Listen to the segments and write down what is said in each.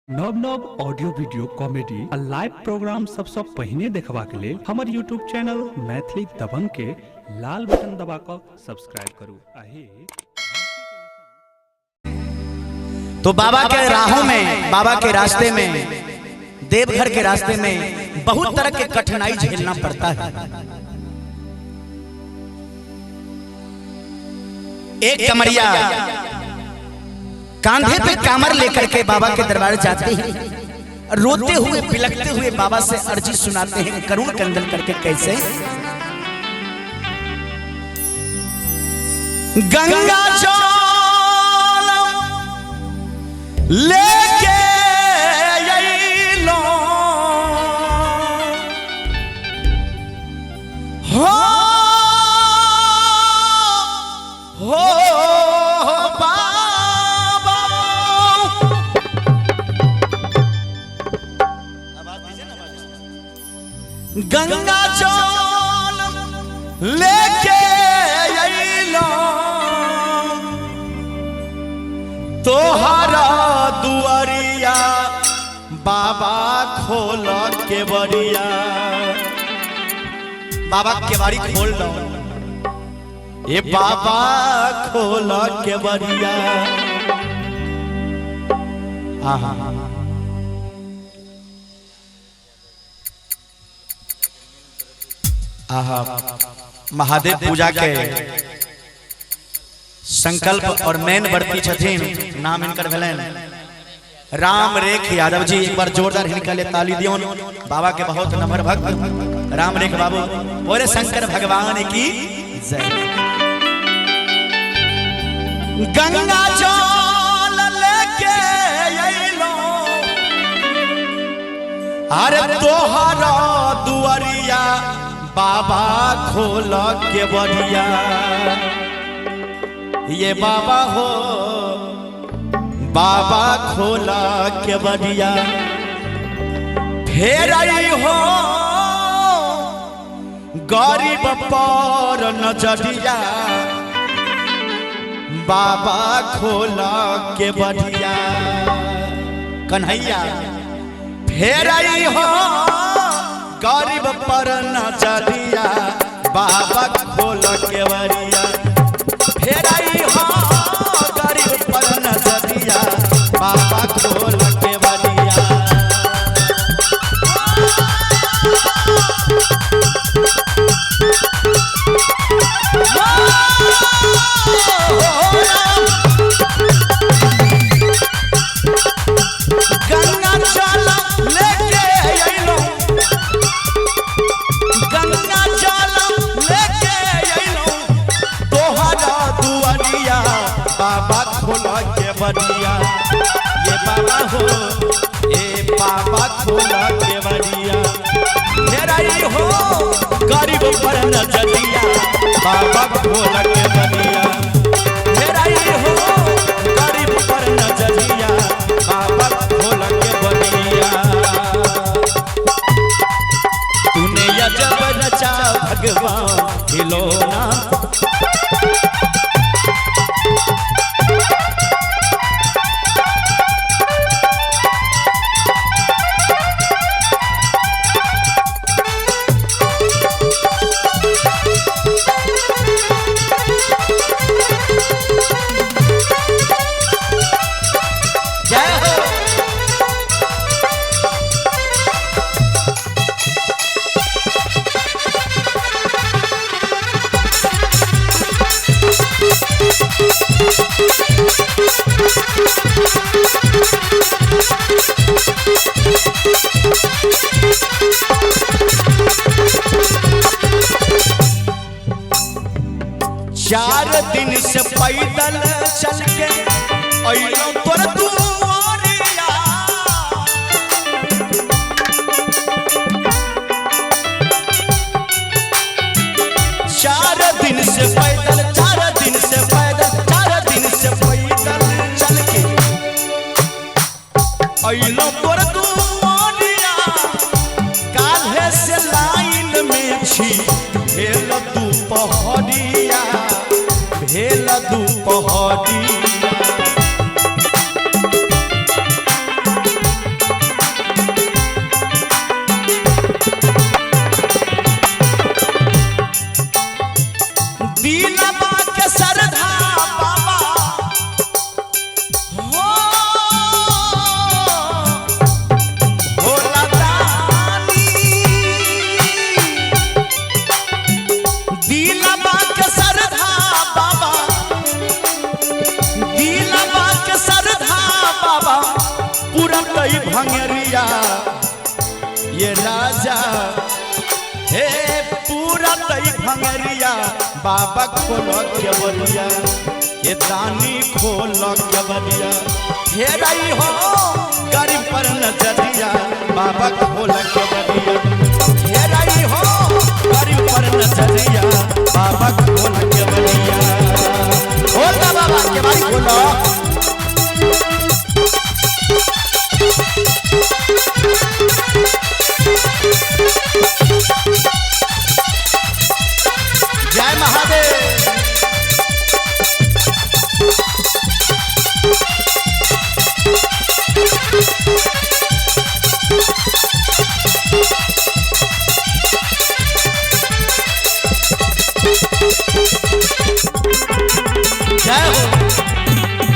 नव नव audio video comedy आ लाइव प्रोग्राम सबसे पहले देखबा के लिए हमारे यूट्यूब चैनल मैथिली दबंग के लाल बटन दबाकर सब्सक्राइब करू। तो बाबा के राहों में, बाबा के रास्ते में, देवघर के रास्ते में बहुत तरह के कठिनाई झेलना पड़ता है। एक कमरिया कांधे पे कामर लेकर के बाबा के दरबार जाते हैं, रोते हुए बिलखते हुए बाबा से अर्जी सुनाते हैं करुण कंदन करके। कैसे? गंगा जल लेके अइलो हो गंगा जल लेके अइलो तोहरा दुआरिया बाबा खोल के बरिया। बाबा के बारी खोल दो, ये बाबा खोल के बरिया। आहा आहा महादेव पूजा के संकल्प और मेन वर्ती छथिन, नाम इनकर भेलन राम रेख यादव जी। एक बार जोरदार हिनका ले ताली दियोन। बाबा के बहुत नम्र भक्त राम रेख बाबू, बोले शंकर भगवान की जय। गंगा जल लेके अइलो अरे तोहरा दुआरिया बाबा खोल के बरिया। ये बाबा हो बाबा खोल के बरिया। फेर आई हो गरीब पर नजरिया बाबा खोल के बरिया। कन्हैया फेर आई हो गरीब पर नजरिया बाबा खोल के बरिया। फेर आई हो गरीब पर नजरिया बाबा खोल के बरिया। गंगा जल लेके अइलो, गंगा जल लेके अइलो तोहरा दुआरिया बाबा खोल के बरिया। ये बाबा हो ए बाबा खोल के बरिया। फेर आई हो गरीब पर नजरिया बाबा खोल के बरिया। फेर आई हो गरीब पर नजरिया बाबा खोल के बरिया। तूने अजब रचा भगवान खिलौना, चार दिन से पैदल चल के अइलो तोर दुआरिया। चार दिन से पैदल, चार दिन से पैदल, चार दिन से पैदल चल के अइलो तोर दुआरिया। काल्हे से लाइन में छी भेल दुपहरिया, भेल दुपहरिया। तई भंगरिया ये राजा हे पूरा तई भंगरिया बाबा खोलो के बलिया ये दानी खोलो के बलिया हे रही हो गरीब पर नजरिया बाबा खोलो के बलिया हे रही हो गरीब पर नजरिया बाबा खोलो के बलिया खोला बाबा के बारी खोलो जय महादेव जय हो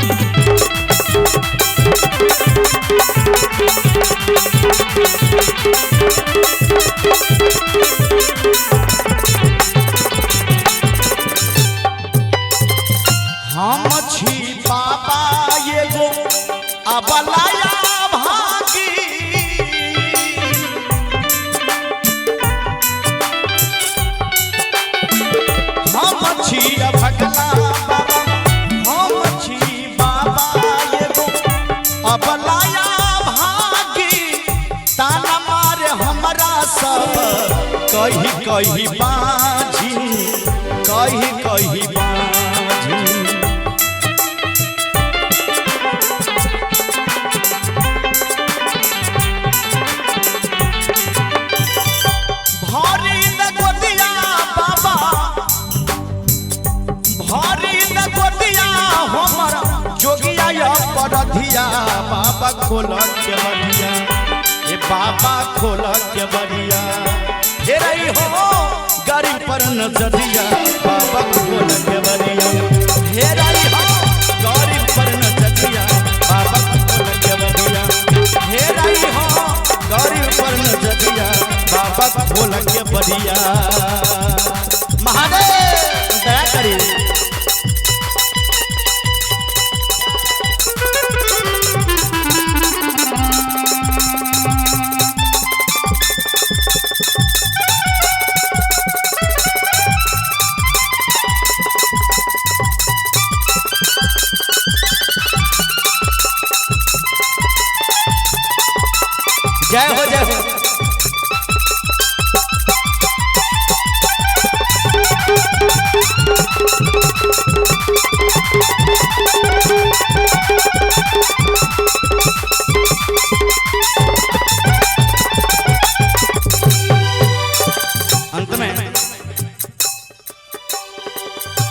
हम छी बाबा ये गो अबलाया भागी हम छी भगला बाबा हम छी बाबा ये गो अबलाया भागी ताना मारे हमरा सब कही कही बाजी कही कही बाजी भारी न गोदिया बाबा भारी न गोदिया हमरा जोगिया या परधिया बाबा खोल के बलिया ए बाबा खोल के बलिया हे रही हो गरीब पर नजरिया बाबा खोल के बलिया हे रही हो गरीब पर नजरिया बाबा खोल के बलिया हे रही हो गरीब पर नजरिया बाबा खोल के बलिया महादेव दया करिए जय हो जय हो अंत में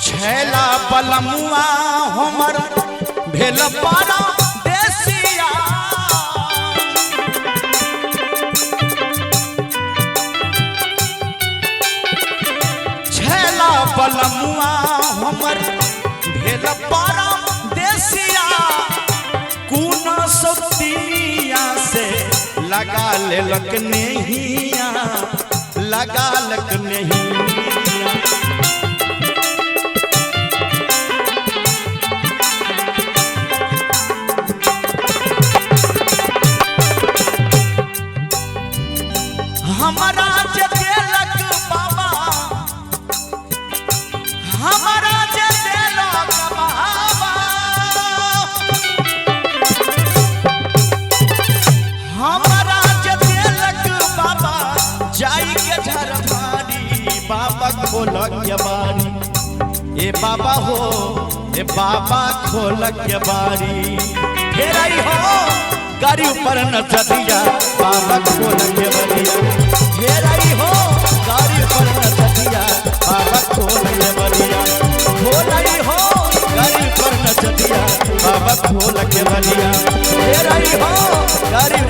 छैला बलमुआ हमर भेल पारा देसिया छैला बलमुआ हमर भेल पारा देसिया कून सतिया से लगा लेलक नहिया लगा लक नहीं हमारा जे देलक बाबा हमारा जे देलक बाबा हमारा जे देलक बाबा जाई के झरमारी बाबा खोल के बारी ए बाबा हो ए बाबा खोल के बारी घेराई हो गाड़ी ऊपर नचतिया बाबा खोल के बलिया घेराई हो गाड़ी ऊपर नचतिया बाबा खोल के बलिया खोलाई हो गाड़ी ऊपर नचतिया बाबा खोल के बलिया घेराई हो गाड़ी